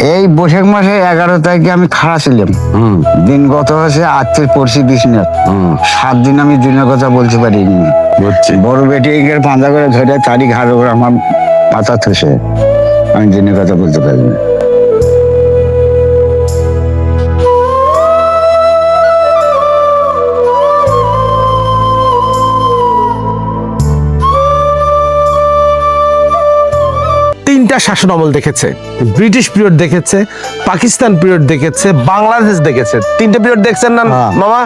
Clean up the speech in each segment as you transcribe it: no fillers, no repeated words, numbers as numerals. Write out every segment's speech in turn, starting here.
এই বৈশাখ মাসে 11 তারিখে আমি খাড়া ছিলাম। দিন গত হয়েছে আজকে পড়ছি 20 মিনিট। 7 দিন আমি দিনের কথা বলতে পারিনি। বড় বেটি এগের পাঞ্জা করে ধরে তারই ঘাড় উপর আমার মাথা থুসে আমি দিনের কথা বলতে পারিনি। তিনটা শাসন আমল দেখেছে, ব্রিটিশ পিরিয়ড দেখেছে, পাকিস্তান পিরিয়ড দেখেছে, বাংলাদেশ দেখেছে। তিনটা পিরিয়ড দেখছেন না মামা?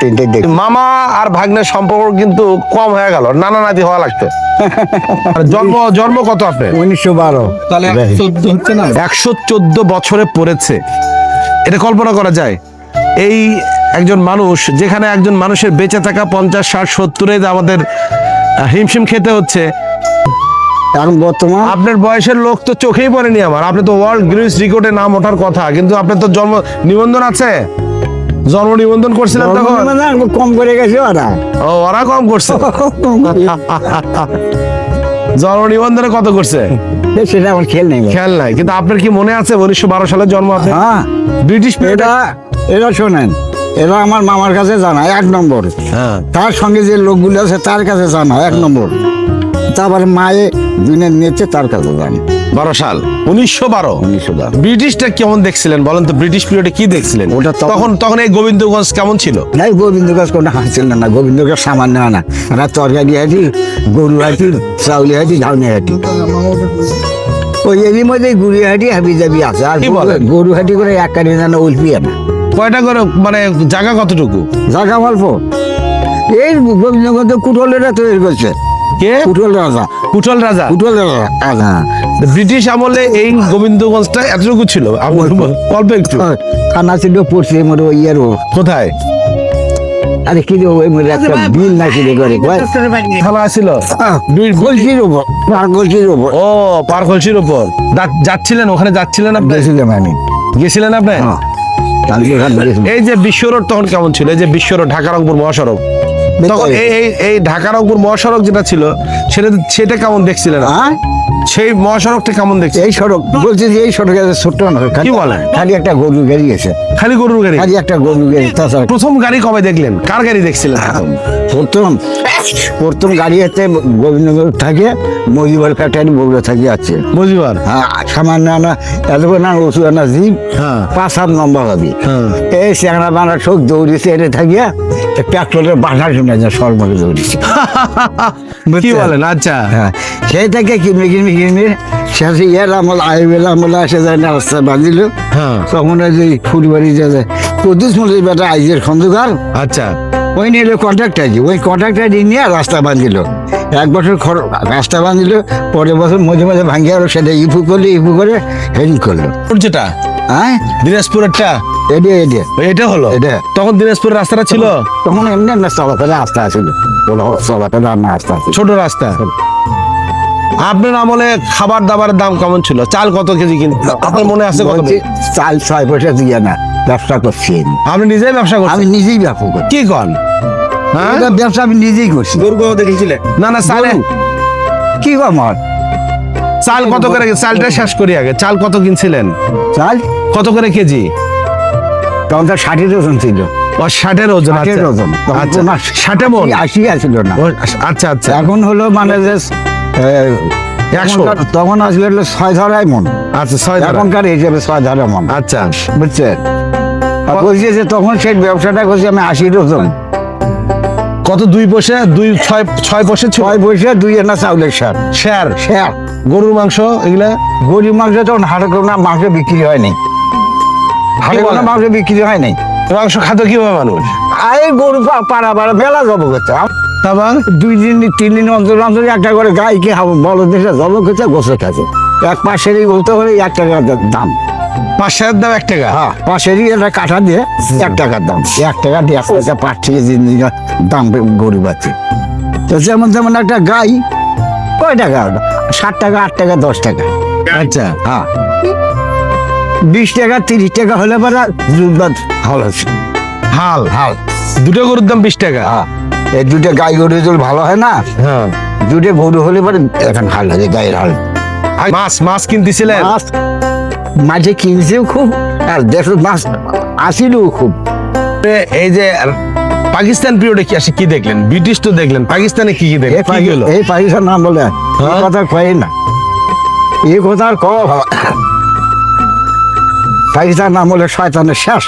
তিনটে দেখ। মামা আর ভাগ্নের সম্পর্ক কিন্তু কম হয়ে গেল, নানা নাতি হওয়া লাগতো। আর জন্ম কত আপনার? 1912। তাহলে 114 বছরে পড়েছে। এটা কল্পনা করা যায়? এই একজন মানুষ, যেখানে একজন মানুষের বেঁচে থাকা 50, 60, 70 আমাদের হিমশিম খেতে হচ্ছে, এখন বর্তমান আপনার বয়সের লোক তো চোখেই পড়েনি আমার। আপনি তো ওয়ার্ল্ড গিনেস রেকর্ডে নাম ওঠার কথা, কিন্তু আপনার তো জন্ম নিবন্ধন আছে, জন্ম নিবন্ধন করছিলেন তখন? কম করে গেছে ওরা। ও, ওরা কম করছে। জন্ম নিবন্ধনে কত করছে সেটা আমার খেয়াল নেই। খেয়াল নাই, কিন্তু আপনার কি মনে আছে 1912 সালে জন্ম আছে? হ্যাঁ, ব্রিটিশ এরা শোনেন, এরা আমার মামার কাছে জানা 1 নম্বর। হ্যাঁ, তার সঙ্গে যে লোকগুলো আছে তার কাছে জানা 1 নম্বর। তারপরে মায়ে দুনিয়ার নিয়েছে তার কাছে জানি। 12 সাল 1912। ব্রিটিশটা কেমন দেখছিলেন বলেন তো? ব্রিটিশ পিরিয়ডে কি দেখছিলেন? ওটা তখন এই গোবিন্দগঞ্জ কেমন ছিল? নাই, গোবিন্দ গাছ কোনো হাসছিল না। গোবিন্দ গাছ সামান্য না, ওরা তরকারি হাঁটি, গরু হাঁটি, চাউলি হাঁটি, ঝাউনি হাঁটি। ওই এরই মধ্যে গুড়ি হাঁটি হাবি জাবি আছে। আর গরু হাঁটি করে এক কাটি জানা উল্পিয়ে না। কয়টা করে, মানে জায়গা কতটুকু? জায়গা অল্প। এই গোবিন্দগঞ্জ কুটলেরা তৈরি করছে। কে? কুটল রাজা। কুটল রাজা। কুটল রাজা। ব্রিটিশ আমলে এই গোবিন্দগঞ্জটা এতটুকু ছিল, অল্প একটু। থানা ছিল পড়ছে মোর ওই ইয়ার। কোথায়? আরে কি রে, ওই মোর একটা বিল নাকি রে করে থানা ছিল গলসির উপর, গলসির উপর। ও, পারকলসির উপর যাচ্ছিলেন, ওখানে যাচ্ছিলেন আপনি? গেছিলাম আমি। গেছিলেন আপনি? এই যে বিশ্ব রোড তখন কেমন ছিল? এই যে বিশ্ব রোড, ঢাকা রংপুর মহাসড়ক, তখন এই ঢাকা রংপুর মহাসড়ক যেটা ছিল সেটা কেমন দেখছিলেন? সেই মহাসড়কটা কেমন দেখছি? এই সড়ক বলছি যে এই সড়কে ছোট্ট না, কি বলেন? খালি একটা গরু গাড়ি গেছে। খালি গরুর গাড়ি? খালি একটা গরু গাড়ি। তাছাড়া প্রথম গাড়ি কবে দেখলেন? কার গাড়ি দেখছিলেন? প্রথম গাড়ি হচ্ছে গোবিন্দগঞ্জ থাকে মজিবার ফ্যাক্টরি বগুড়া থাকে আছে। মজিবার? হ্যাঁ, সামান্য না এত না ওষুধ না জিপ। হ্যাঁ, 5-7 নম্বর হবে। হ্যাঁ, এই চ্যাংড়া বাংলা শোক দৌড়িছে এটা থাকিয়া ট্রাক্টরের বাসা শুনে যায় সর্বকে দৌড়িছে। কি বলেন? আচ্ছা, হ্যাঁ, সেই থেকে কিনবি শেষে ইয়ার আমল আইবেল আমল আসে যায় না, রাস্তা বাঁধিল। হ্যাঁ, তখন ওই যে ফুলবাড়ি যায় কুদ্দুস মন্দির বেটা আইজের খন্দকার, আচ্ছা, ওই নিয়ে কন্ট্রাক্টার, ওই কন্ট্রাক্টার নিয়ে রাস্তা বাঁধিল। 1 বছর রাস্তা বাঁধিল, পরের বছর মাঝে মাঝে ভাঙিয়ে আরো সেটা ইফু করে হেরি করলো। যেটা হ্যাঁ, দিনাজপুরেরটা এটা হলো। তখন দিনাজপুরের রাস্তাটা ছিল, তখন এমনি না চলাফেরা রাস্তা আছিল, চলাফেরা রাস্তা আছে, ছোট রাস্তা। আপনার আমলে খাবার দাবারের দাম কেমন ছিল? চাল কত কেজি কিনতে আপনার মনে আছে? কত? চাল 6 পয়সা দিয়ে না ব্যবসা করছি। আপনি নিজেই ব্যবসা করছেন? আমি নিজেই ব্যবসা করি। কি কন? হ্যাঁ, ব্যবসা আমি নিজেই করছি। দেখেছিলেন? না চালে কি কম হয়? চাল কত করে? চালটা শেষ করি আগে। চাল কত কিনছিলেন? চাল কত করে কেজি? তখন তো 60 ওজন ছিল। 60 ওজন? 60 ওজন। 60 মণ? 80 আসছিল না। আচ্ছা আচ্ছা। এখন হলো মানে যে 100। তখন আসলে 6 ধরাই মন। আচ্ছা, 6 ধরা। এখনকার হিসেবে 6 ধরা মন। আচ্ছা, বুঝছেন? বলছি যে তখন সেই ব্যবসাটা করছি আমি 80 ওজন। কত? 2 পয়সা? 6 পয়সা ছিল? 6 পয়সা 2 আনা চাউলের শেয়ার। শেয়ার। গরুর মাংস এগুলা? গরুর মাংস তখন হাটে কোনো মাংস বিক্রি হয়নি। হাটে কোনো মাংস বিক্রি হয়নি। মাংস খাতো কিভাবে মানুষ? আরে গরু পাড়া মেলা জব করছে। তারপর 2 দিন 3 দিন অন্তর একটা করে গাইকে বলো দেশে জব করছে, গোসে খাচ্ছে। 1 পাশেরই বলতে হলে 1 টাকার দাম। 5 দাম 1 টাকা? হ্যাঁ, পাশেরই একটা কাঠা দিয়ে 1 টাকার দাম। 1 টাকা দিয়ে 5 থেকে দাম গরু পাচ্ছে। তো যেমন একটা গাই কয় টাকা? 7 টাকা, 8 টাকা, 10 টাকা। আচ্ছা, হ্যাঁ, 20 টাকা 30 টাকা হলে পরে দুধ হাল আছে। হাল? হাল দুটো গরুর দাম 20 টাকা? হ্যাঁ, এই 2টা গাই গরু যদি ভালো হয় না, হ্যাঁ, 2টা গরু হলে পরে এখন হাল আছে, গায়ের হাল। মাছ কিনতেছিলেন? মাছ মাঝে কিনছেও খুব, আর দেশের মাছ আসিলও খুব। এই যে পাকিস্তান পিরিয়ডে কি আসে কি দেখলেন? ব্রিটিশ তো দেখলেন, পাকিস্তানে কি কি দেখলেন? কি হলো? এই পাকিস্তান নাম বলে এই হ্যাঁ? কথা কয় না, এই কথা আর কওয়া ভালো। পাকিস্তান নাম বলে শয়তানের শেষ,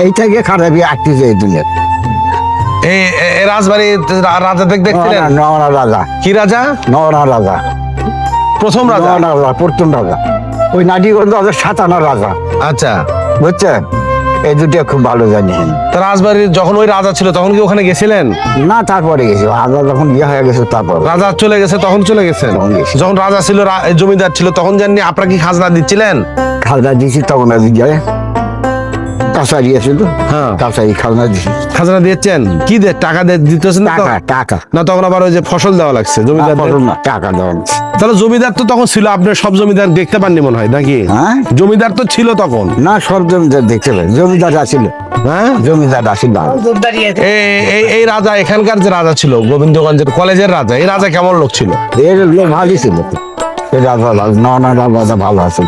এই থেকে খারাপই আটকেছে এই দুনিয়া। এই রাজবাড়ি রাজা দেখছিলেন? নওয়ানা রাজা, কি রাজা? নওয়ানা রাজা, প্রথম রাজা? নওয়ানা রাজা, প্রথম রাজা। ওই নাটিগঞ্জ রাজা, সাতানা রাজা, আচ্ছা। বুঝছেন? এই দুটো খুব ভালো জানি। তো রাজবাড়ির যখন ওই রাজা ছিল তখন কি ওখানে গেছিলেন? না, তারপরে গেছি, রাজা যখন বিয়ে হয়ে গেছে তারপর। রাজা চলে গেছে তখন চলে গেছেন? তখন গেছি। যখন রাজা ছিল জমিদার ছিল তখন জাননি আপনারা কি খাজনা দিচ্ছিলেন? খাজনা দিয়েছি তখন, আজ গিয়ে কাছারি আছিল, হ্যাঁ। কাছারি খাজনা দিয়েছি। খাজনা দিয়েছেন? কি টাকা দিতেছেন না তো? টাকা টাকা না তখন আবার ওই যে ফসল দেওয়া লাগছে জমিদার? না, টাকা দেওয়া লাগছে। তাহলে জমিদার তো তখন ছিল, আপনার সব জমিদার দেখতে পাননি মনে হয় নাকি? হ্যাঁ? জমিদার তো ছিল তখন? না, সব জমিদার দেখতে পাই, জমিদার আসিল, হ্যাঁ। জমিদার আসিল। এই রাজা, এখানকার যে রাজা ছিল গোবিন্দগঞ্জের কলেজের রাজা, এই রাজা কেমন লোক ছিল? এর লোক ভালোই ছিল, এই রাজা নওয়ানা রাজা ভালো আছে।